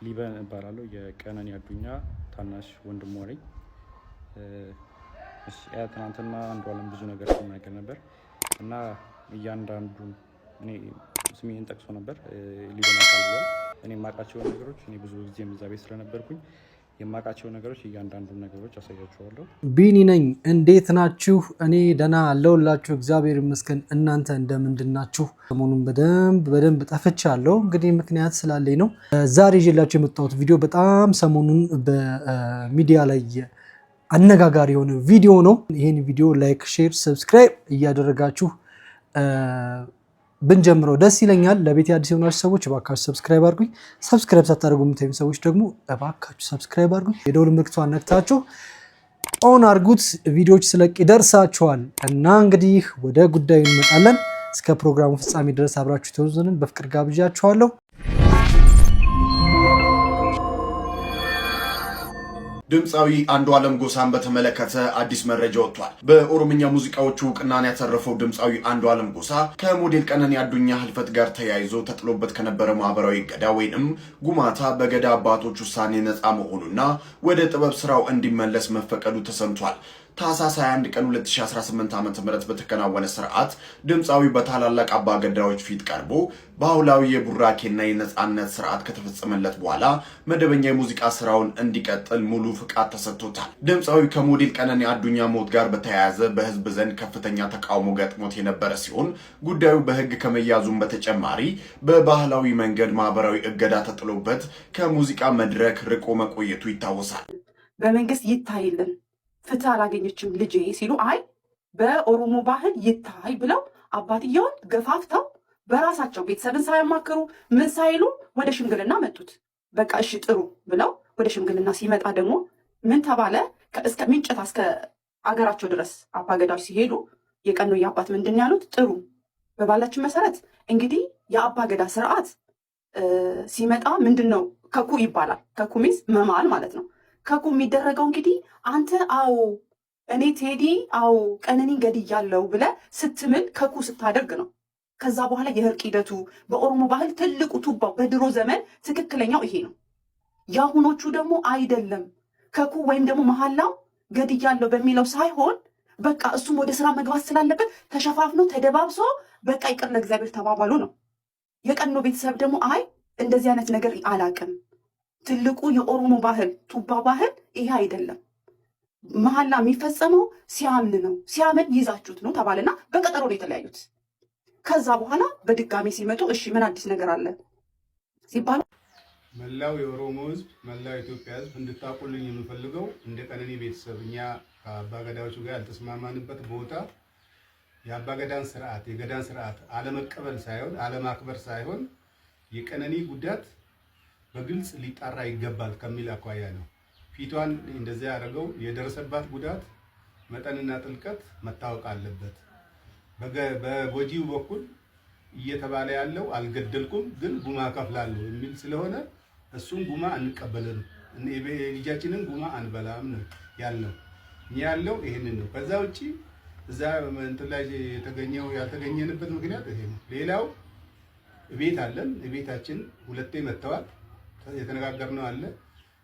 ሊበን እባላለሁ የቀነኒ አዱኛ ታናሽ ወንድሟ ነኝ። ትናንትና አንዷለም ብዙ ነገር ሲናገር ነበር እና እያንዳንዱን እኔ ስሜን ጠቅሶ ነበር ሊበን አቃልሏል። እኔ የማውቃቸው ነገሮች እኔ ብዙ ጊዜ እዛ ቤት ስለነበርኩኝ የማውቃቸው ነገሮች እያንዳንዱን ነገሮች አሳያችኋለሁ። ቢኒ ነኝ። እንዴት ናችሁ? እኔ ደህና አለሁላችሁ እግዚአብሔር ይመስገን። እናንተ እንደምንድን ናችሁ? ሰሞኑን በደንብ ጠፍቻለሁ። እንግዲህ ምክንያት ስላለኝ ነው። ዛሬ ይዤላችሁ የመጣሁት ቪዲዮ በጣም ሰሞኑን በሚዲያ ላይ አነጋጋሪ የሆነ ቪዲዮ ነው። ይህን ቪዲዮ ላይክ፣ ሼር፣ ሰብስክራይብ እያደረጋችሁ ብንጀምረው ደስ ይለኛል። ለቤት አዲስ የሆናችሁ ሰዎች እባካችሁ ሰብስክራይብ አድርጉኝ። ሰብስክራይብ ሳታደርጉ የምታዩ ሰዎች ደግሞ እባካችሁ ሰብስክራይብ አድርጉኝ። የደወል ምልክቷን ነክታችሁ ኦን አድርጉት። ቪዲዮዎች ስለቅ ይደርሳችኋል። እና እንግዲህ ወደ ጉዳዩ እንመጣለን። እስከ ፕሮግራሙ ፍጻሜ ድረስ አብራችሁ ተወዙ ዘንድ በፍቅር ጋብዣችኋለሁ። ድምፃዊ አንዷለም ጎሳን በተመለከተ አዲስ መረጃ ወጥቷል። በኦሮምኛ ሙዚቃዎቹ እውቅናን ያተረፈው ድምፃዊ አንዷለም ጎሳ ከሞዴል ቀነኒ አዱኛ ህልፈት ጋር ተያይዞ ተጥሎበት ከነበረ ማህበራዊ እገዳ ወይንም ጉማታ በገዳ አባቶች ውሳኔ ነፃ መሆኑና ወደ ጥበብ ስራው እንዲመለስ መፈቀዱ ተሰምቷል። ታህሳስ 21 ቀን 2018 ዓ.ም በተከናወነ ስርዓት ድምፃዊ በታላላቅ አባገዳዎች ፊት ቀርቦ ባህላዊ የቡራኬና የነፃነት ስርዓት ከተፈጸመለት በኋላ መደበኛ የሙዚቃ ስራውን እንዲቀጥል ሙሉ ፍቃድ ተሰጥቶታል። ድምፃዊ ከሞዴል ቀነኒ አዱኛ ሞት ጋር በተያያዘ በህዝብ ዘንድ ከፍተኛ ተቃውሞ ገጥሞት የነበረ ሲሆን ጉዳዩ በህግ ከመያዙም በተጨማሪ በባህላዊ መንገድ ማህበራዊ እገዳ ተጥሎበት ከሙዚቃ መድረክ ርቆ መቆየቱ ይታወሳል። በመንግስት ይታይልን ፍትህ አላገኘችም ልጄ ሲሉ አይ በኦሮሞ ባህል ይታይ ብለው አባትየውን ገፋፍተው በራሳቸው ቤተሰብን ሳያማክሩ ምን ሳይሉ ወደ ሽምግልና መጡት። በቃ እሺ ጥሩ ብለው ወደ ሽምግልና ሲመጣ ደግሞ ምን ተባለ? እስከ ምንጨታ እስከ አገራቸው ድረስ አባገዳዎች ሲሄዱ የቀኖዬ አባት ምንድን ያሉት? ጥሩ በባላችን መሰረት እንግዲህ የአባገዳ ስርዓት ሲመጣ ምንድን ነው ከኩ ይባላል። ከኩ ሚስ መማል ማለት ነው። ከኩ የሚደረገው እንግዲህ አንተ አዎ እኔ ቴዲ አዎ ቀነኒ ገድያለሁ ብለህ ስትምል ከኩ ስታደርግ ነው። ከዛ በኋላ የእርቅ ሂደቱ በኦሮሞ ባህል ትልቁ ቱባው በድሮ ዘመን ትክክለኛው ይሄ ነው። የአሁኖቹ ደግሞ አይደለም። ከኩ ወይም ደግሞ መሐላው ገድያለሁ በሚለው ሳይሆን በቃ እሱም ወደ ስራ መግባት ስላለበት ተሸፋፍኖ ተደባብሶ በቃ ይቅር ለእግዚአብሔር ተባባሉ ነው። የቀኖ ቤተሰብ ደግሞ አይ እንደዚህ አይነት ነገር አላቅም፣ ትልቁ የኦሮሞ ባህል ቱባ ባህል ይሄ አይደለም፣ መሐላ የሚፈጸመው ሲያምን ነው፣ ሲያምን ይዛችሁት ነው ተባለና በቀጠሮ ነው የተለያዩት። ከዛ በኋላ በድጋሚ ሲመጡ እሺ ምን አዲስ ነገር አለ ሲባሉ መላው የኦሮሞ ህዝብ፣ መላው የኢትዮጵያ ህዝብ እንድታቁልኝ የምፈልገው እንደ ቀነኒ ቤተሰብ እኛ ከአባገዳዎቹ ጋር ያልተስማማንበት ቦታ የአባገዳን ስርዓት የገዳን ስርዓት አለመቀበል ሳይሆን አለማክበር ሳይሆን የቀነኒ ጉዳት በግልጽ ሊጣራ ይገባል ከሚል አኳያ ነው። ፊቷን እንደዚህ ያደረገው የደረሰባት ጉዳት መጠንና ጥልቀት መታወቅ አለበት። በጎጂው በኩል እየተባለ ያለው አልገደልኩም ግን ጉማ ከፍላለሁ የሚል ስለሆነ እሱን ጉማ አንቀበልም፣ ልጃችንን ጉማ አንበላም ነው ያለው። እኛ ያለው ይሄንን ነው። ከዛ ውጪ እዛ እንትን ላይ የተገኘው ያልተገኘንበት ምክንያት ይሄ ነው። ሌላው ቤት አለን። ቤታችን ሁለቴ መተዋል። የተነጋገርነው አለ።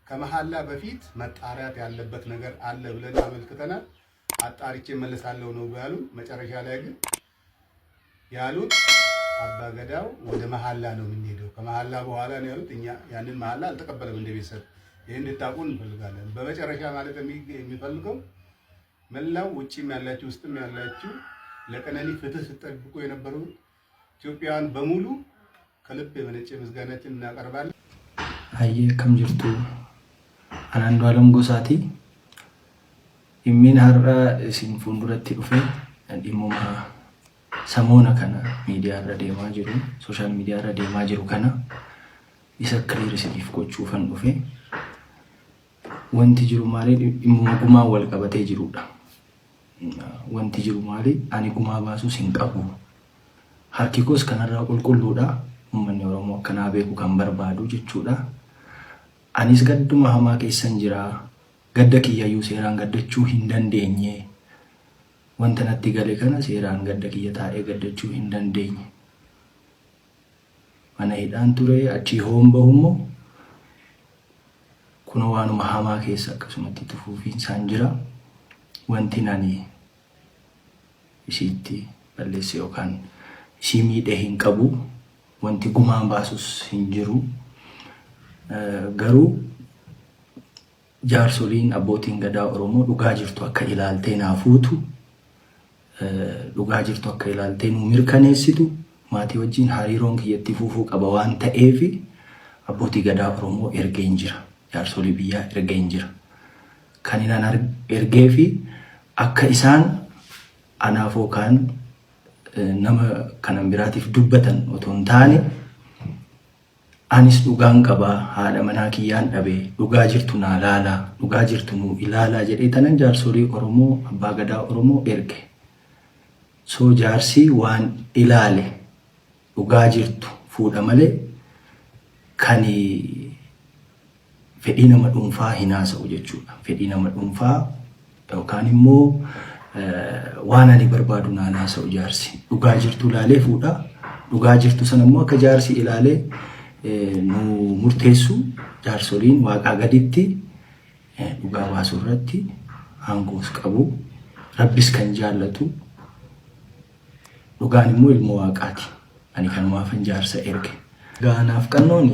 ከመሐላ በፊት መጣሪያት ያለበት ነገር አለ ብለን አመልክተናል። አጣርቼ መለሳለሁ ነው ያሉ። መጨረሻ ላይ ግን ያሉት አባገዳው ወደ መሐላ ነው የምንሄደው፣ ከመሐላ በኋላ ነው ያሉት። እኛ ያንን መሐላ አልተቀበለም እንደ ቤተሰብ። ይሄን እንድታውቁ እንፈልጋለን። በመጨረሻ ማለት የሚፈልገው መላው ውጪም ያላችሁ ውስጥም ያላችሁ ለቀነኒ ፍትህ ስትጠብቁ የነበሩ ኢትዮጵያውያን በሙሉ ከልብ የመነጨ ምስጋናችን እናቀርባለን። አየ ከም ጅርቱ አንዷለም ጎሳቲ ኢሚን ሀራ ሲን ፉንዱረቲ ዱፌ ዲሙማ ሰሞነ ከነ ሚዲያ ረዴማ ጅሩ ሶሻል ሚዲያ ረዴማ ጅሩ ከነ ይሰክሪር ሲዲፍ ቆቹ ፈን ዱፌ ወንቲ ጅሩ ማሌ ጉማ ወልቀበቴ ጅሩዳ ወንቲ ጅሩ ማሌ አኒ ጉማ ባሱ ሲንቀቡ ሀርኪኮስ ከነራ ቁልቁሉዳ ኡመኒ ኦሮሞ ከና ቤኩ ከንበርባዱ ጀቹዳ አኒስ ገዱማ ሀማ ኬሰን ጅራ ገደ ኪያዩ ሴራን ገደቹ ሂንደንዴኘ ወንተነቲ ገሌ ከነ ሴራን ገደ ኪያ ታኤ ገደቹ ሂንደንዴኘ መነ ሂዳን ቱሬ አቺ ሆም በሁሞ Kun waanuma hamaa keessa akkasumatti tufuufiinsaan jira. Wanti nani isiitti balleesse yookaan isii miidhee hin qabu. Wanti gumaan baasus hin jiru. Garuu jaarsoliin abbootiin gadaa Oromoo dhugaa jirtu akka ilaaltee naafuutu, dhugaa jirtu akka ilaaltee nu mirkaneessitu, maatii wajjin hariiroon kiyyatti fuufuu qaba waan ta'eef abbootii gadaa Oromoo ergeen jira. Jaarsolii biyyaa ergeen jira. Kan inaan ergee fi akka isaan anaaf yookaan nama kanan biraatiif dubbatan otoo hin taane anis dhugaan qabaa haadha manaa kiyyaan dhabee dhugaa jirtu naa laalaa, dhugaa jirtu nuu ilaalaa jedhee tanan jaarsolii Oromoo abbaa gadaa Oromoo erge. So jaarsi waan ilaale dhugaa jirtu fuudha malee kan fedhii nama dhuunfaa hin haasa'u jechuudha. Fedhii nama dhuunfaa yookaan immoo waan ani barbaadu naan haasa'u jaarsi. Dhugaa jirtu ilaalee fuudha. Dhugaa jirtu sana immoo akka jaarsi ilaalee nu murteessu jaarsoliin waaqaa gaditti dhugaa baasuu irratti aangoos qabu. Rabbis kan jaallatu dhugaan immoo ilmoo waaqaati. Ani kanumaafan jaarsa erge. Gaanaaf qannooni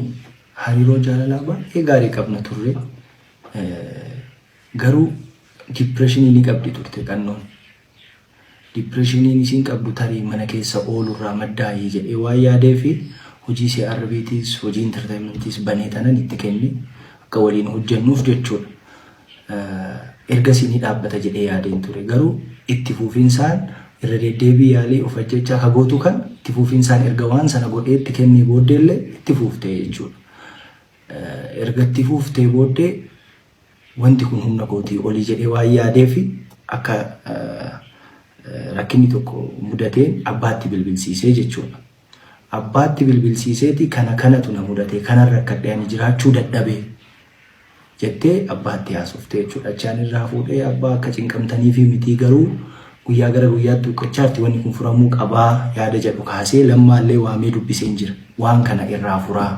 hariiroo jaalalaa baay'ee gaarii qabna turre. Garuu dipireeshinii ni qabdi turte qannoon. Dipireeshiniin isiin qabdu tarii mana keessa oolurraa maddaa'ii jedhee waan yaadee fi hojii CRBTs hojii entertainmentis banee tanan itti kenne akka waliin hojjennuuf jechuudha. Ergasii ni dhaabbata jedhee yaadeen ture. Garuu itti fuufinsaan irra deddeebii yaalii of ajjechaa hagootu kan itti fuufinsaan erga waan sana godhee itti kennee booddeellee itti fuuftee jechuudha. Erga itti fuuftee booddee wanti kun humna kootii olii jedhee waan yaadee fi akka rakkinni tokko mudateen abbaatti bilbilsiisee jechuudha. Abbaatti bilbilsiiseeti kanatu na mudatee kanarra rakkadhee ani jiraachuu dadhabee jettee abbaatti haasoftee jechuudha. Achaan irraa fuudhee abbaa akka cinqamtanii fi mitii garuu guyyaa gara guyyaatti dhukkacharti wanni kun furamuu qabaa yaada jedhu kaasee lammaallee waamee dubbiseen jira. Waan kana irraa furaa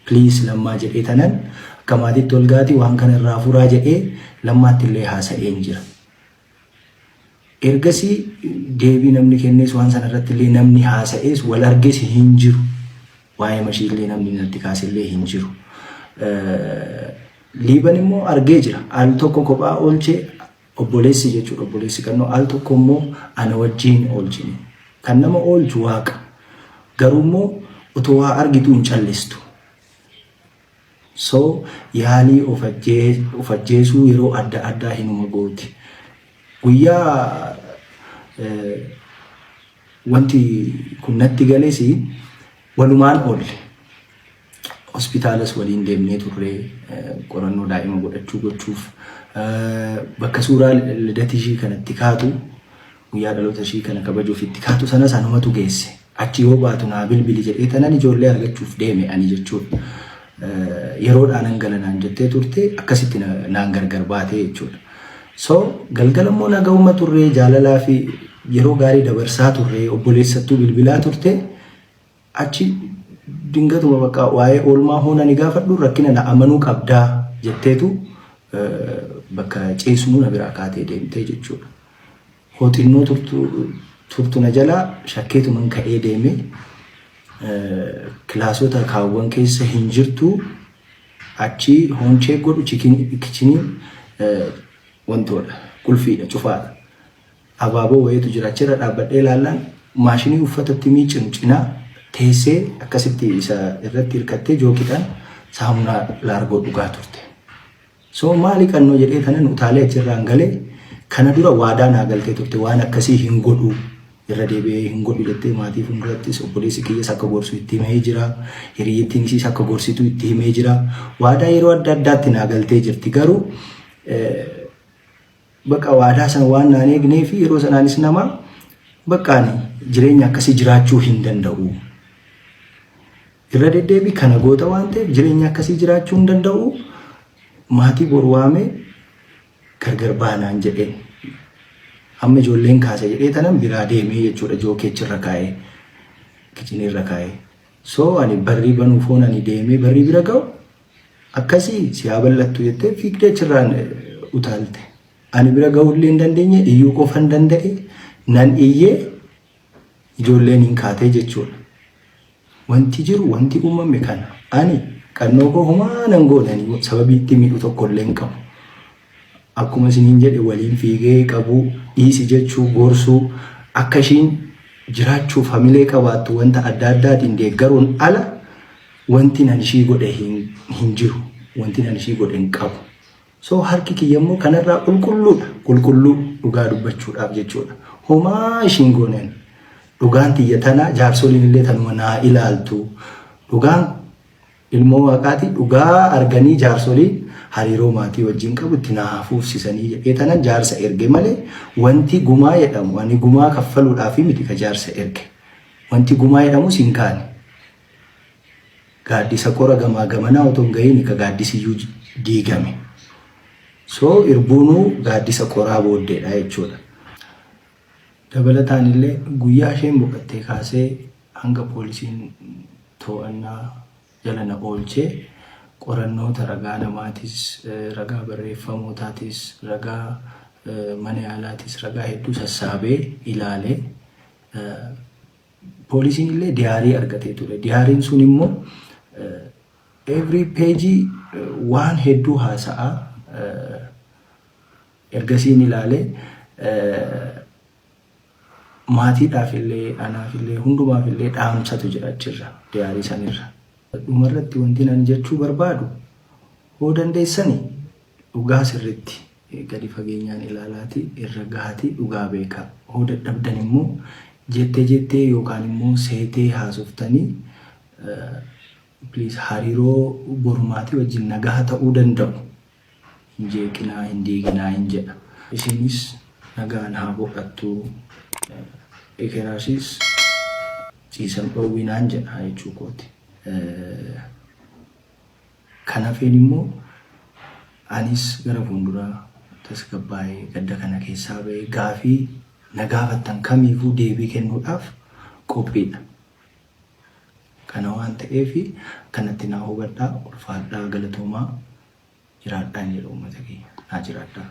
please lammaa jedhee tanan akka maatiitti ol gaati waan kana irraa furaa jedhee lammaatti illee haasa'een jira. Ergasii deebii namni kennees waan sana irratti illee namni haasa'ees wal argees hin jiru. Waa'ee mashii illee namni natti kaasellee hin jiru. Liiban immoo argee jira. Al tokko kophaa oolchee obboleessi jechuudha. Obboleessi kannoo al tokko immoo ana wajjin oolchine. Kan nama oolchu waaqa. Garuu immoo otoo waa argitu hin callistu. So yaalii of ajjeesuu yeroo adda addaa hinuma gooti. Guyyaa wanti kun natti galees walumaan oolle. Hospitaalas waliin deemnee turre qorannoo daa'ima gochuuf bakka suuraa lidata ishii kanatti kaatu guyyaa dhaloota ishii kana kabajuuf itti kaatu sana sanumatu geesse. Achi yoo baatu naa bilbili jedhee tanan ijoollee argachuuf deeme ani jechuudha. Yeroodhaan hangalanaan jettee turte akkasitti naan gargar baatee jechuudha. So galgala immoo nagahuma turre jaalalaa fi yeroo gaarii dabarsaa turre obboleessattuu bilbilaa turte achi dingatuma bakka waa'ee oolmaa hoonani gaafadhu rakkina na amanuu qabdaa jetteetu bakka ceesumuu na biraa kaatee deemtee jechuudha. Hooxinnoo turtu na jalaa shakkeetuman ka'ee deeme kilaasota kaawwan keessa hin jirtu achi hoonchee godhu kichinii wantoota qulfiidha cufaadha. Abaaboo wayiitu jira achirra dhaabbadhee ilaallaan maashinii uffatatti miicinu cinaa teessee akkasitti isa irratti hirkattee jookiidhaan saamunaa laargoo dhugaa turte. So maali qannoo jedhee tanan utaalee achirraan galee kana dura waadaa naa galtee turte waan akkasii hin godhu irra deebi'ee hin godhu jettee maatii fuuldurattis obboleessi kiyyas akka gorsu itti himee jira. Hiriyyattiin isiis akka gorsitu itti himee jira. Waadaa yeroo adda addaatti naa galtee jirti garuu bakka waadaa sana waan naan eegnee fi yeroo sanaanis nama bakkaan jireenya akkasii jiraachuu hin danda'u. Irra deddeebii kana goota waan ta'eef jireenya akkasii jiraachuu hin danda'u. Maatii boru waamee gargar baanaan jedheen. Amma ijoolleen kaasa jedhee tanan biraa deemee jechuudha jookeechirra kaa'ee kichinirra kaa'ee. So ani barrii banuuf ani deemee barrii bira ga'u akkasii si aballattu jettee fiigdee achirraan utaalte. Ani bira ga'ullee hin dandeenye iyyuu qofa hin danda'e nan iyyee ijoolleen hin kaatee jechuudha. Wanti jiru wanti uumame kana ani qannoo koo homaa nan goonanii sababii itti miidhu tokkollee hin qabu. Akkuma isiniin jedhe waliin fiigee qabu dhiisi jechuu gorsuu akka ishiin jiraachuuf hamilee qabaattu wanta adda addaatiin deeggaruun ala wanti nan ishii godhe hin jiru. Wanti nan ishii godhe hin qabu. So harki kiyyammoo kanarraa qulqulluudha. Qulqulluu dhugaa dubbachuudhaaf jechuudha. Homaa ishiin gooneen dhugaan tiyya tana jaarsoliin illee tanuma naa ilaaltu. Dhugaan ilmoo waaqaati dhugaa arganii jaarsoliin hariiroo maatii wajjin qabu itti naa fuufsisanii jedhee tanan jaarsa erge malee wanti gumaa jedhamu wani gumaa kaffaluudhaaf miti ka jaarsa erge. Wanti gumaa jedhamu siin kaane. Gaaddisa qora gamaa gamanaa otoo hin gahiin ka gaaddisiyyuu diigame. So irbuunuu gaaddisa qoraa booddeedha jechuudha. Dabalataan illee guyyaa isheen boqottee kaasee hanga poolisiin to'annaa jala na oolchee qorannoota ragaa namaatis, ragaa barreeffamootaatis, ragaa mana yaalaatis, ragaa hedduu sassaabee ilaalee poolisiin illee diyaarii argatee ture. Diyaariin sun immoo every page waan hedduu haasa'aa ergasiin ilaalee maatiidhaaf illee anaaf illee hundumaaf illee dhaamsatu jira achirra diyaarii sanirra. Dhumarratti wanti nan jechuu barbaadu hoo dandeessanii dhugaa sirriitti gadi fageenyaan ilaalaati irra gahaati dhugaa beekaa. Hoo dadhabdan immoo jettee yookaan immoo seetee haasoftanii please hariiroo bormaatii wajjin nagaa ta'uu danda'u. Hin jeeqinaa hin diiginaa hin jedha. Isinis nagaan haa boqattuu ekeraashis ciisan dhoowwinaan jedha jechuu kooti. Kanaafin immoo anis gara fuulduraa tasgabbaa'ee gadda kana keessaa ba'ee gaafii nagaafattan kamiifuu deebii kennuudhaaf qophiidha. Kana waan ta'eef kanatti naa hubadhaa ulfaadhaa galatoomaa jiraadhaan jedhu uummata keenya naa jiraadhaa.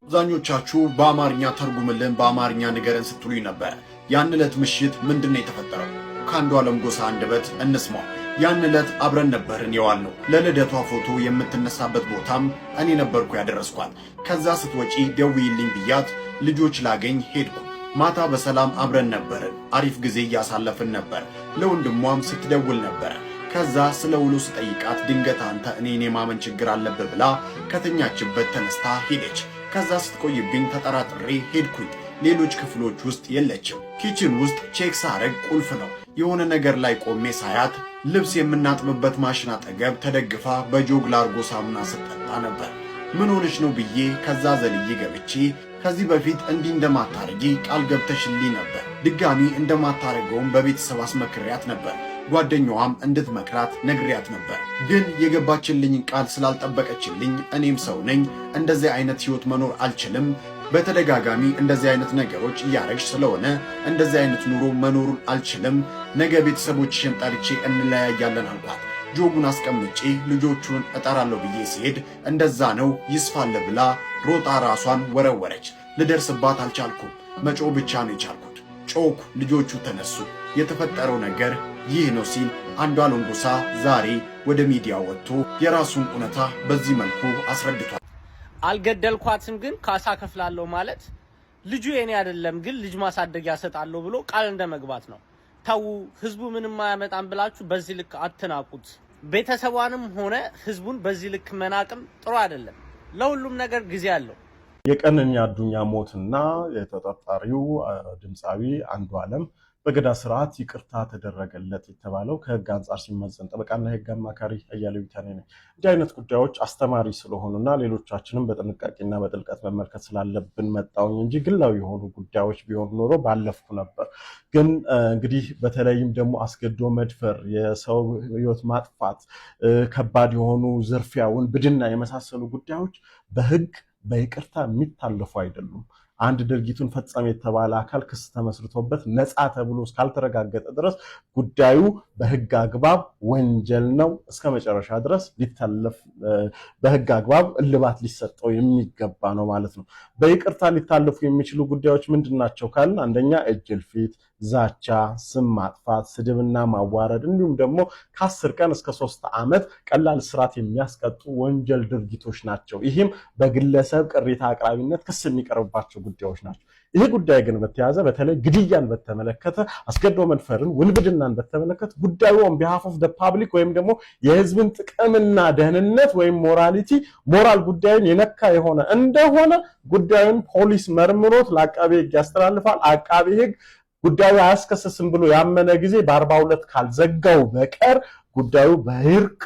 አብዛኞቻችሁ በአማርኛ ተርጉምልን በአማርኛ ንገረን ስትሉኝ ነበር። ያን ዕለት ምሽት ምንድነው የተፈጠረው? ከአንዷለም ጎሳ አንደበት እንስማው። ያን ዕለት አብረን ነበርን የዋልነው። ለልደቷ ፎቶ የምትነሳበት ቦታም እኔ ነበርኩ ያደረስኳት። ከዛ ስትወጪ ደውዪልኝ ብያት ልጆች ላገኝ ሄድኩ። ማታ በሰላም አብረን ነበርን። አሪፍ ጊዜ እያሳለፍን ነበር። ለወንድሟም ስትደውል ነበር። ከዛ ስለ ውሎ ስጠይቃት ድንገት አንተ እኔን የማመን ችግር አለብህ ብላ ከተኛችበት ተነስታ ሄደች። ከዛ ስትቆይብኝ ተጠራጥሬ ሄድኩኝ። ሌሎች ክፍሎች ውስጥ የለችም። ኪችን ውስጥ ቼክ ሳረግ ቁልፍ ነው። የሆነ ነገር ላይ ቆሜ ሳያት ልብስ የምናጥብበት ማሽን አጠገብ ተደግፋ በጆግ ላርጎ ሳሙና ስትጠጣ ነበር። ምን ሆነች ነው ብዬ ከዛ ዘልዬ ገብቼ ከዚህ በፊት እንዲህ እንደማታረጊ ቃል ገብተሽልኝ ነበር። ድጋሚ እንደማታረገውም በቤተሰብ አስመክሪያት ነበር። ጓደኛዋም እንድትመክራት ነግሪያት ነበር። ግን የገባችልኝ ቃል ስላልጠበቀችልኝ እኔም ሰው ነኝ፣ እንደዚህ አይነት ህይወት መኖር አልችልም። በተደጋጋሚ እንደዚህ አይነት ነገሮች እያረግሽ ስለሆነ እንደዚህ አይነት ኑሮ መኖሩን አልችልም። ነገ ቤተሰቦችሽን ጠርቼ እንለያያለን አልኳት። ጆጉን አስቀምጬ ልጆቹን እጠራለሁ ብዬ ሲሄድ እንደዛ ነው ይስፋል ብላ ሮጣ ራሷን ወረወረች። ልደርስባት አልቻልኩም። መጮ ብቻ ነው የቻልኩት። ጮኩ፣ ልጆቹ ተነሱ። የተፈጠረው ነገር ይህ ነው ሲል አንዷለም ጎሳ ዛሬ ወደ ሚዲያ ወጥቶ የራሱን እውነታ በዚህ መልኩ አስረድቷል። አልገደልኳትም ግን ካሳ ከፍላለሁ ማለት ልጁ የኔ አይደለም ግን ልጅ ማሳደጊያ ሰጣለሁ ብሎ ቃል እንደመግባት ነው። ተው፣ ህዝቡ ምንም አያመጣም ብላችሁ በዚህ ልክ አትናቁት። ቤተሰቧንም ሆነ ህዝቡን በዚህ ልክ መናቅም ጥሩ አይደለም። ለሁሉም ነገር ጊዜ አለው። የቀነኒ አዱኛ ሞትና የተጠርጣሪው ድምፃዊ አንዷለም በገዳ ስርዓት ይቅርታ ተደረገለት የተባለው ከህግ አንጻር ሲመዘን ጠበቃና የህግ አማካሪ አያሌው ቢታኔ ነኝ። እንዲህ አይነት ጉዳዮች አስተማሪ ስለሆኑና ሌሎቻችንም በጥንቃቄና በጥልቀት መመልከት ስላለብን መጣውኝ እንጂ ግላዊ የሆኑ ጉዳዮች ቢሆኑ ኖሮ ባለፍኩ ነበር። ግን እንግዲህ በተለይም ደግሞ አስገድዶ መድፈር፣ የሰው ህይወት ማጥፋት፣ ከባድ የሆኑ ዝርፊያ፣ ውንብድና የመሳሰሉ ጉዳዮች በህግ በይቅርታ የሚታለፉ አይደሉም። አንድ ድርጊቱን ፈጸመ የተባለ አካል ክስ ተመስርቶበት ነፃ ተብሎ እስካልተረጋገጠ ድረስ ጉዳዩ በህግ አግባብ ወንጀል ነው፣ እስከ መጨረሻ ድረስ ሊታለፍ በህግ አግባብ እልባት ሊሰጠው የሚገባ ነው ማለት ነው። በይቅርታ ሊታለፉ የሚችሉ ጉዳዮች ምንድናቸው ካልን አንደኛ እጅ እልፊት፣ ዛቻ፣ ስም ማጥፋት፣ ስድብና ማዋረድ እንዲሁም ደግሞ ከ10 ቀን እስከ 3 ዓመት ቀላል እስራት የሚያስቀጡ ወንጀል ድርጊቶች ናቸው። ይህም በግለሰብ ቅሬታ አቅራቢነት ክስ የሚቀርብባቸው ጉዳዮች ናቸው። ይህ ጉዳይ ግን በተያዘ በተለይ ግድያን በተመለከተ አስገድዶ መድፈርን፣ ውንብድናን በተመለከተ ጉዳዩ on behalf of the public ወይም ደግሞ የህዝብን ጥቅምና ደህንነት ወይም ሞራል ጉዳዩን የነካ የሆነ እንደሆነ ጉዳዩን ፖሊስ መርምሮት ለአቃቤ ህግ ያስተላልፋል። አቃቤ ህግ ጉዳዩ አያስከስስም ብሎ ያመነ ጊዜ በ42 ካልዘጋው በቀር ጉዳዩ በእርቅ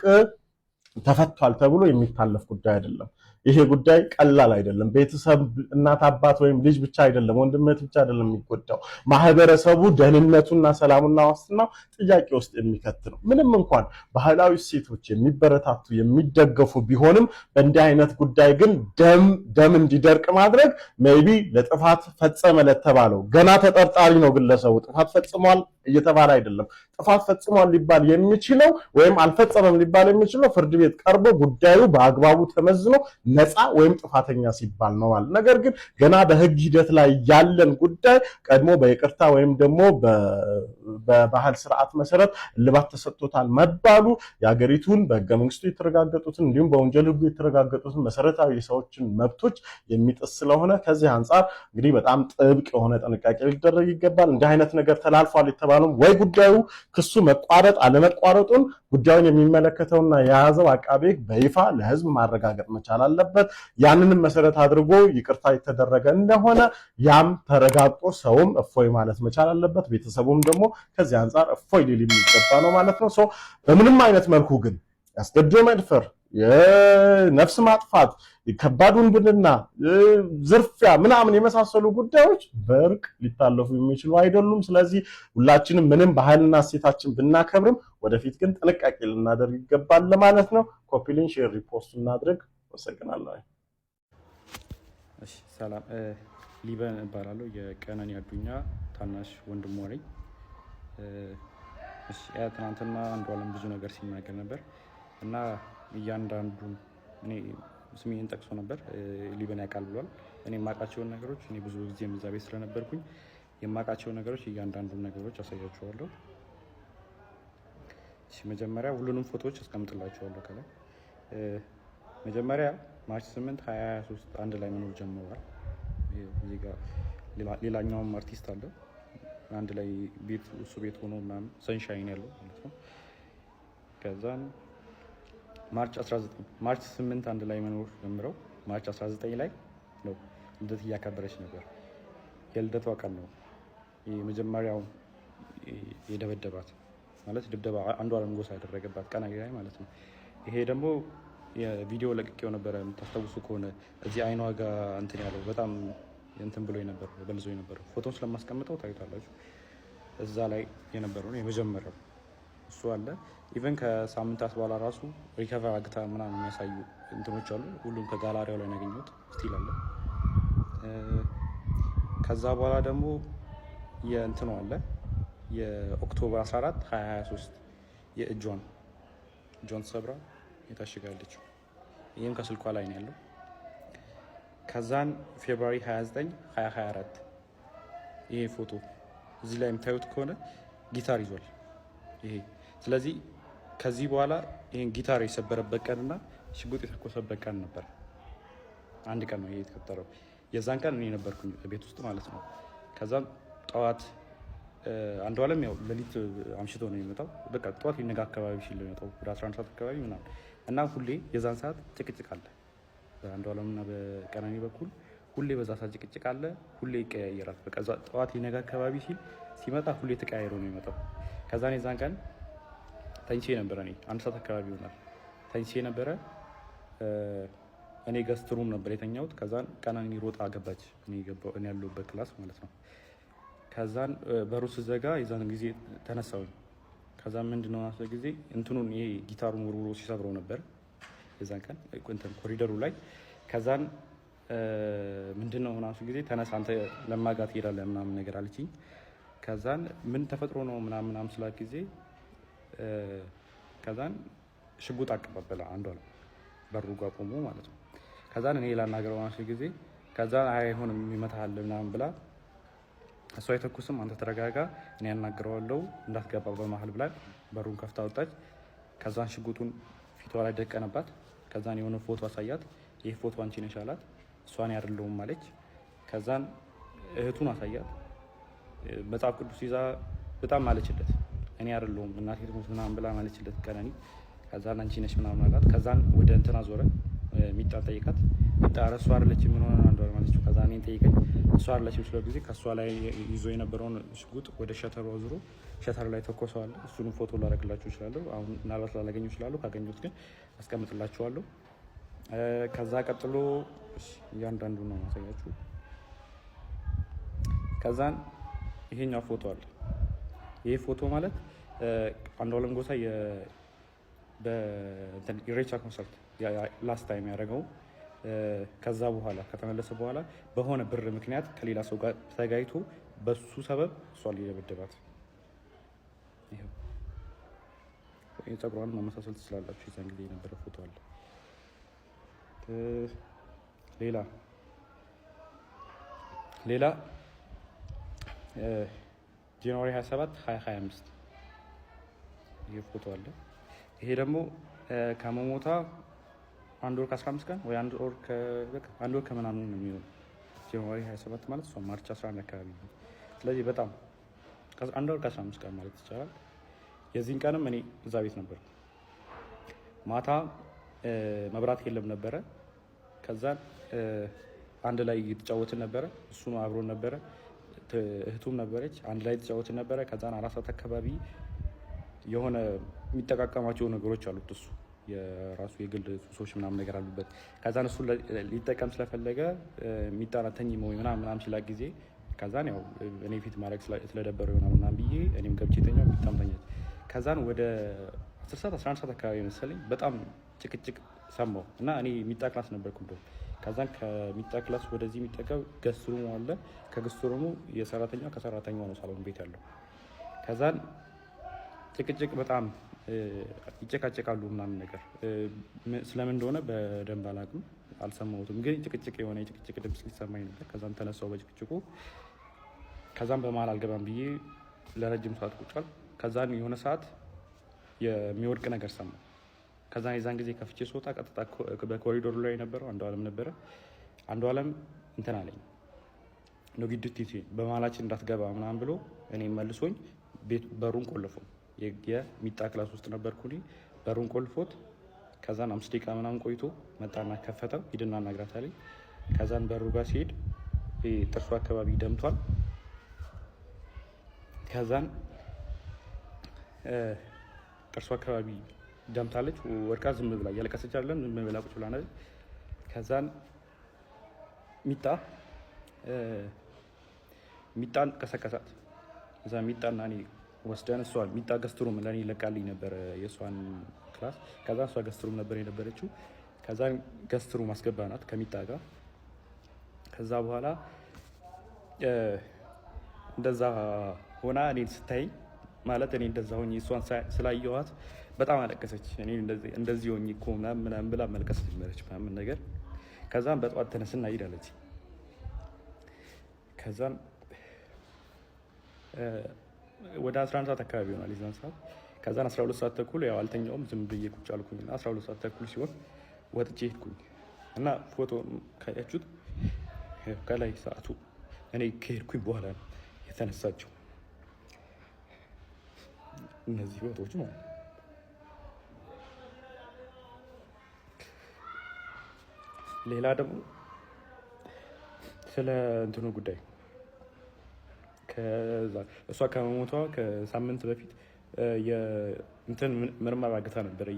ተፈቷል ተብሎ የሚታለፍ ጉዳይ አይደለም። ይሄ ጉዳይ ቀላል አይደለም። ቤተሰብ እናት አባት ወይም ልጅ ብቻ አይደለም፣ ወንድምት ብቻ አይደለም የሚጎዳው፣ ማህበረሰቡ ደህንነቱና ሰላሙና ዋስትናው ጥያቄ ውስጥ የሚከት ነው። ምንም እንኳን ባህላዊ እሴቶች የሚበረታቱ የሚደገፉ ቢሆንም በእንዲህ አይነት ጉዳይ ግን ደም እንዲደርቅ ማድረግ ሜቢ ለጥፋት ፈጸመ ለተባለው ገና ተጠርጣሪ ነው ግለሰቡ ጥፋት ፈጽሟል እየተባለ አይደለም። ጥፋት ፈጽሟል ሊባል የሚችለው ወይም አልፈጸመም ሊባል የሚችለው ፍርድ ቤት ቀርቦ ጉዳዩ በአግባቡ ተመዝኖ ነፃ ወይም ጥፋተኛ ሲባል ነው ማለት። ነገር ግን ገና በህግ ሂደት ላይ ያለን ጉዳይ ቀድሞ በይቅርታ ወይም ደግሞ በባህል ስርዓት መሰረት እልባት ተሰጥቶታል መባሉ የሀገሪቱን በህገ መንግስቱ የተረጋገጡትን እንዲሁም በወንጀል ህጉ የተረጋገጡትን መሰረታዊ የሰዎችን መብቶች የሚጥስ ስለሆነ ከዚህ አንጻር እንግዲህ በጣም ጥብቅ የሆነ ጥንቃቄ ሊደረግ ይገባል። እንዲህ አይነት ነገር ተላልፏል የተባለው ወይ ጉዳዩ ክሱ መቋረጥ አለመቋረጡን ጉዳዩን የሚመለከተውና የያዘው አቃቤ ህግ በይፋ ለህዝብ ማረጋገጥ መቻል አለበት። ያንንም መሰረት አድርጎ ይቅርታ የተደረገ እንደሆነ ያም ተረጋግጦ ሰውም እፎይ ማለት መቻል አለበት። ቤተሰቡም ደግሞ ከዚህ አንጻር እፎይ ሊል የሚገባ ነው ማለት ነው። በምንም አይነት መልኩ ግን ያስገድዶ መድፈር፣ የነፍስ ማጥፋት፣ ከባድ ውንብድና፣ ዝርፊያ ምናምን የመሳሰሉ ጉዳዮች በእርቅ ሊታለፉ የሚችሉ አይደሉም። ስለዚህ ሁላችንም ምንም ባህልና እሴታችን ብናከብርም ወደፊት ግን ጥንቃቄ ልናደርግ ይገባል ለማለት ነው። ኮፒ ሊንክ፣ ሼር፣ ሪፖስት እናድርግ። ወሰግናለሁ። እሺ፣ ሰላም ሊበን እባላለሁ። የቀነኒ አዱኛ ታናሽ ወንድሟ ነኝ። እሺ፣ ትናንትና አንዷለም ብዙ ነገር ሲናገር ነበር እና እያንዳንዱን እኔ ስሜን ጠቅሶ ነበር። ሊበን ያውቃል ብሏል። እኔ የማውቃቸውን ነገሮች እኔ ብዙ ጊዜ እዛ ቤት ስለነበርኩኝ የማውቃቸውን ነገሮች እያንዳንዱን ነገሮች አሳያችኋለሁ። እሺ፣ መጀመሪያ ሁሉንም ፎቶዎች አስቀምጥላችኋለሁ ከላይ። መጀመሪያ ማርች 8 2023 አንድ ላይ መኖር ጀምረዋል። እዚህ ጋር ሌላኛውም አርቲስት አለ አንድ ላይ ቤት እሱ ቤት ሆኖ ምናምን ሰንሻይን ያለው ማለት ነው። ከዛን ማርች 8 አንድ ላይ መኖር ጀምረው ማርች 19 ላይ ነው ልደት እያከበረች ነበር። የልደቷ ቀን ነው የመጀመሪያው የደበደባት ማለት ድብደባ አንዷለም ጎሳ ያደረገባት ቀን ላይ ማለት ነው። ይሄ ደግሞ የቪዲዮ ለቅቄው ነበረ የምታስታውሱ ከሆነ እዚህ አይኗ ጋር እንትን ያለው በጣም እንትን ብሎ የነበረው በልዞ የነበረው ፎቶን ስለማስቀምጠው ታዩታላችሁ። እዛ ላይ የነበረው የመጀመሪያው እሱ አለ። ኢቨን ከሳምንታት በኋላ ራሱ ሪከቨር አግታ ምናምን የሚያሳዩ እንትኖች አሉ። ሁሉም ከጋላሪያው ላይ ያገኘሁት ስቲል አለ። ከዛ በኋላ ደግሞ የእንትኑ አለ የኦክቶበር 14 2023 የእጇን ሰብራ የታሽጋለች። ይህም ከስልኳ ላይ ነው ያለው። ከዛን ፌብሩዋሪ 29 2024 ይሄ ፎቶ እዚህ ላይ የምታዩት ከሆነ ጊታር ይዟል ይሄ። ስለዚህ ከዚህ በኋላ ይሄን ጊታር የሰበረበት ቀንና ሽጉጥ የተኮሰበት ቀን ነበር። አንድ ቀን ነው ይሄ የተከተረው። የዛን ቀን እኔ ነበርኩኝ ቤት ውስጥ ማለት ነው። ከዛም ጠዋት አንዷለም ያው ሌሊት አምሽቶ ነው የሚመጣው። በቃ ጠዋት ሊነጋ አካባቢ ሲል ነው የሚመጣው ወደ 11 ሰዓት አካባቢ ምናምን እና ሁሌ የዛን ሰዓት ጭቅጭቅ አለ በአንዷለምና በቀነኒ በኩል ሁሌ በዛ ሰዓት ጭቅጭቅ አለ። ሁሌ ይቀያየራል። በቃ ጠዋት ሊነጋ አካባቢ ሲመጣ ሁሌ ተቀያይሮ ነው የሚመጣው። ከዛን የዛን ቀን ተኝቼ ነበረ። እኔ 1 ሰዓት አካባቢ ይሆናል ተኝቼ ነበረ። እኔ ገስት ሩም ነበር የተኛሁት። ከዛን ቀነኒ ሮጣ ገባች እኔ ያለሁበት ክላስ ማለት ነው። ከዛን በሩ ስዘጋ የዛን ጊዜ ተነሳሁኝ። ከዛን ምንድነው አሰ ጊዜ እንትኑን ይሄ ጊታሩን ወርውሮ ሲሰብረው ነበር የዛን ቀን እንትን ኮሪደሩ ላይ። ከዛን ምንድነው ምናምን ጊዜ ተነሳ አንተ ለማጋ ትሄዳለህ ምናምን ነገር አለችኝ። ከዛን ምን ተፈጥሮ ነው ምናምን ስላት ጊዜ ከዛን ሽጉጥ አቀባበለ አንዷለም በሩ ጋር ቆሞ ማለት ነው። ከዛን እኔ ላናገረው ምናምን ጊዜ ከዛን አይሆንም ይመታሃል ምናምን ብላ እሷ አይተኩስም አንተ ተረጋጋ እኔ ያናግረዋለሁ እንዳትገባ በመሃል ብላ በሩን ከፍታ ወጣች። ከዛን ሽጉጡን ፊቷ ላይ ደቀነባት። ከዛን የሆነ ፎቶ አሳያት። ይሄ ፎቶ አንቺ ነሽ አላት። እሷን አይደለሁም ማለች። ከዛን እህቱን አሳያት። መጽሐፍ ቅዱስ ይዛ በጣም ማለችለት። እኔ አይደለሁም እናቴ ትሞት ምናምን ብላ ማለችለት ቀነኒ። ከዛን አንቺ ነሽ ምናምን አላት። ከዛን ወደ እንትና ዞረ ሚጣን ጠይቃት። ሚጣ እሷ አይደለች ምን ሆነ አንዷ ማለችው። ከዛን እኔን ጠይቀኝ እሷ አይደለች ስለ ጊዜ ከሷ ላይ ይዞ የነበረውን ሽጉጥ ወደ ሸተሩ አዙሮ ሸተር ላይ ተኮሰዋል። እሱንም ፎቶ ላደርግላችሁ እችላለሁ። አሁን ምናልባት ላላገኘው እችላለሁ። ካገኘሁት ግን አስቀምጥላችኋለሁ። ከዛ ቀጥሎ እያንዳንዱ ነው ማሳያችሁ። ከዛን ይሄኛው ፎቶ አለ። ይሄ ፎቶ ማለት አንዷለም ጎሳ በኢሬቻ ኮንሰርት ላስት ታይም ያደረገው ከዛ በኋላ ከተመለሰ በኋላ በሆነ ብር ምክንያት ከሌላ ሰው ጋር ተጋይቶ በሱ ሰበብ እሷ ሊደበደባት። ይሄው የፀጉሯን ማመሳሰል ትችላላችሁ። የዛን ጊዜ የነበረ ፎቶ አለ። ሌላ ጃንዋሪ 27 2025 ይሄ ፎቶ አለ። ይሄ ደግሞ ከመሞታ አንድ ወር ከ15 ቀን ወይ አንድ ወር ከምናምን ነው የሚሆነው። ጃንዋሪ 27 ማለት እሷ ማርች 11 አካባቢ ነው። ስለዚህ በጣም አንድ ወር ከ15 ቀን ማለት ይቻላል። የዚህን ቀንም እኔ እዛ ቤት ነበር። ማታ መብራት የለም ነበረ። ከዛን አንድ ላይ እየተጫወትን ነበረ። እሱ አብሮን ነበረ። እህቱም ነበረች። አንድ ላይ እየተጫወትን ነበረ። ከዛን 4 ሰዓት አካባቢ የሆነ የሚጠቃቀማቸው ነገሮች አሉት። እሱ የራሱ የግል ሱሶች ምናምን ነገር አሉበት። ከዛን እሱ ሊጠቀም ስለፈለገ የሚጣናተኝ ምናምን ሲላ ጊዜ ከዛን ያው እኔ ፊት ማድረግ ስለደበረው ይሆናል ምናምን ብዬ እኔም ገብቼ ተኛው። የሚጣም ተኛች። ከዛን ወደ 10 ሰዓት 11 ሰዓት አካባቢ መሰለኝ በጣም ጭቅጭቅ ሰማሁ እና እኔ ሚጣ ክላስ ነበርኩ እንደው። ከዛን ከሚጣ ክላስ ወደዚህ የሚጠቀው ገስት ሩሙ አለ። ከገስት ሩሙ የሰራተኛው ከሰራተኛው ነው ሳሎን ቤት ያለው። ከዛን ጭቅጭቅ በጣም ይጨቃጨቃሉ ምናምን ነገር ስለምን እንደሆነ በደንብ አላውቅም፣ አልሰማሁትም። ግን ጭቅጭቅ የሆነ የጭቅጭቅ ድምፅ ሊሰማኝ ነበር። ከዛን ተነሳው በጭቅጭቁ። ከዛን በመሀል አልገባም ብዬ ለረጅም ሰዓት ቁጭ አልኩ። ከዛን የሆነ ሰዓት የሚወድቅ ነገር ሰማሁ። ከዛን የዛን ጊዜ ከፍቼ ስወጣ ቀጥታ በኮሪዶሩ ላይ የነበረው አንዷለም ነበረ። አንዷለም እንትን አለኝ ኖጊድቲ በመሀላችን እንዳትገባ ምናምን ብሎ እኔ መልሶኝ በሩን ቆልፎ የሚጣ ክላስ ውስጥ ነበርኩ እኔ። በሩን ቆልፎት ከዛን 5 ደቂቃ ምናምን ቆይቶ መጣና ከፈተው። ሂድና እናግራት አለኝ። ከዛን በሩ ጋር ሲሄድ ጥርሱ አካባቢ ደምቷል። ከዛን ጥርሱ አካባቢ ደምታለች። ወድቃ ዝም ብላ እያለቀሰች አይደለም፣ ዝም ብላ ቁጭ ብላ ነው። ከዛን ሚጣን ቀሰቀሳት። እዛ ሚጣና እኔ ወስደን እሷ ሚጣ ገስትሩም ለእኔ ለቃልኝ ነበር የእሷን ክላስ። ከዛ እሷ ገስትሩም ነበር የነበረችው። ከዛ ገስትሩም አስገባናት ከሚጣ ጋር። ከዛ በኋላ እንደዛ ሆና እኔን ስታይ ማለት እኔ እንደዛ ሆኜ እሷን ስላየኋት በጣም አለቀሰች። እኔ እንደዚህ ሆኜ እኮ ምናምን ብላ መልቀስ ጀመረች ምናምን ነገር። ከዛም በጠዋት ተነስና ሄዳለች። ከዛም ወደ 11 ሰዓት አካባቢ ይሆናል የዛን ሰዓት። ከዛን 12 ሰዓት ተኩል ያው አልተኛውም፣ ዝም ብዬ ቁጭ አልኩኝና 12 ሰዓት ተኩል ሲሆን ወጥቼ ሄድኩኝ እና ፎቶ ካያችሁት ከላይ ሰዓቱ እኔ ከሄድኩኝ በኋላ ነው የተነሳቸው እነዚህ ፎቶዎች ማለት ነው። ሌላ ደግሞ ስለ እንትኑ ጉዳይ እሷ ከመሞቷ ከሳምንት በፊት እንትን ምርመራ አግታ ነበር፣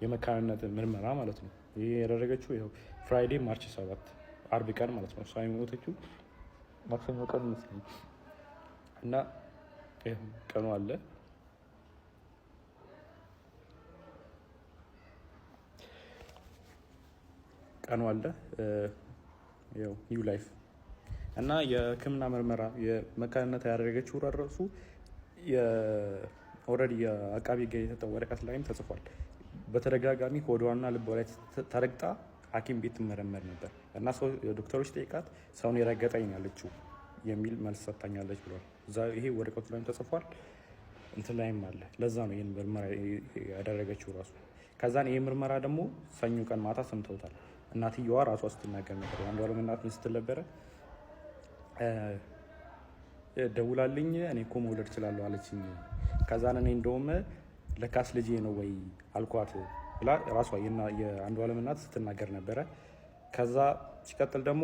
የመካንነት ምርመራ ማለት ነው። ይሄ ያደረገችው ይኸው ፍራይዴ ማርች 7 አርብ ቀን ማለት ነው። እሷ የሞተችው ማክሰኞ ቀን መስለኝ እና ቀኑ አለ ያው ኒው ላይፍ እና የሕክምና ምርመራ የመካንነት ያደረገችው ራሱ ኦልሬዲ የአቃቢ ሕግ የተሰጠው ወረቀት ላይም ተጽፏል። በተደጋጋሚ ሆዷና ልቧ ላይ ተረግጣ ሐኪም ቤት ትመረመር ነበር እና ዶክተሮች ጠይቃት ሰውን የረገጠኝ ያለችው የሚል መልስ ሰጥታኛለች ብሏል። ይሄ ወረቀቱ ላይም ተጽፏል፣ እንትን ላይም አለ። ለዛ ነው ይህን ምርመራ ያደረገችው ራሱ። ከዛን ይህ ምርመራ ደግሞ ሰኞ ቀን ማታ ሰምተውታል። እናትየዋ ራሷ ስትናገር ነበር። የአንዷለም እናት ምን ስትል ነበረ? ደውላልኝ እኔ እኮ መውለድ እችላለሁ አለችኝ። ከዛን እኔ እንደውም ለካስ ልጄ ነው ወይ አልኳት ብላ ራሷ የአንዷለም እናት ስትናገር ነበረ። ከዛ ሲቀጥል ደግሞ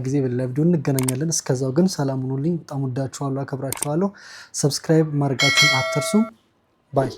ጊዜ በሌላ ቪዲዮ እንገናኛለን። እስከዛው ግን ሰላም ሁኑልኝ። በጣም ወዳችኋለሁ፣ አከብራችኋለሁ። ሰብስክራይብ ማድረጋችሁን አትርሱ። ባይ